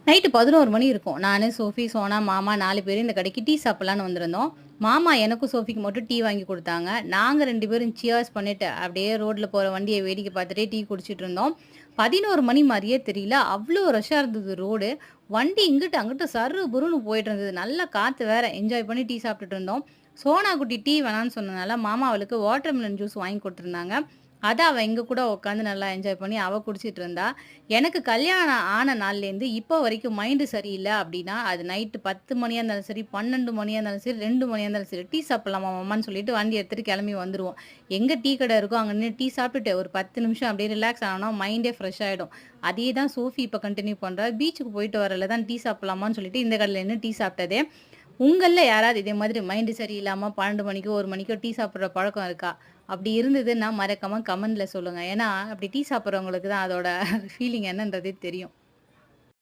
Night 11 மணி இருக்கும். நானு, Sophie, Sona, மாமா 4 பேரும் இந்த கடைக்கு டீ சாப்பிடலான்னு வந்திருந்தோம். மாமா எனக்கும் சோஃபிக்கு மட்டும் டீ வாங்கி குடுத்தாங்க. நாங்க 2 பேரும் சியர்ஸ் பண்ணிட்டு, அப்படியே ரோட்ல போற வண்டிய வேடிக்கை பார்த்துட்டே டீ குடிச்சிட்டு இருந்தோம். 11 மணி மாரியே தெரியல. அவ்ளோ ரஷ்ஷா இருந்தது ரோடு. வண்டி இங்கிட்டு, அங்கிட்டு சர்ரு புருன்னு போயிட்டு இருந்தது. நல்லா காத்து வேற. என்ஜாய் பண்ணி டீ சாப்பிட்டுட்டு இருந்தோம். சோனா குட்டி டீ வேணான்னு சொன்னனால, மாமா அவளுக்கு வாட்டர்மெலன் ஜூஸ் வாங்கி குடுத்துருந்தாங்க. அத அவ எங்க கூட உட்காந்து நல்லா என்ஜாய் பண்ணி அவ குடிச்சிட்டு இருந்தா. எனக்கு கல்யாணம் ஆன நாள்லேருந்து இப்போ வரைக்கும் மைண்டு சரியில்ல அப்டின்னா, அது நைட்டு 10 மணியா இருந்தாலும் சரி, 12 மணியா இருந்தாலும் சரி, 2 மணியா இருந்தாலும் சரி, "டீ சாப்பிடலாமா மாமான்னு" சொல்லிட்டு வண்டி எடுத்துட்டு கிளம்பி வந்துருவோம். எங்க டீ கடை இருக்கோ அங்க நின்னு டீ சாப்பிட்டுட்டு ஒரு 10 நிமிஷம் அப்படியே ரிலாக்ஸ் ஆனோம்னா மைண்டே ஃப்ரெஷ் ஆயிடும். அதே தான் சோஃபி இப்ப கன்டின்யூ பண்றா. பீச்சுக்கு போயிட்டு வரல தான் டீ சாப்பிடலாமான்னு சொல்லிட்டு இந்த கடையில நின்னு டீ சாப்பிட்டதே. உங்கள்ல யாராவது இதே மாதிரி மைண்ட் சரியில்லாம 12 மணிக்கோ, 1 மணிக்கோ டீ சாப்பிடுற பழக்கம் இருக்கா? அப்படி இருந்ததுன்னா மறக்காம கமெண்ட்ல சொல்லுங்க. ஏன்னா, அப்படி டீ சாப்பிடுறவங்களுக்கு தான் அதோட ஃபீலிங் என்னன்றதே தெரியும்.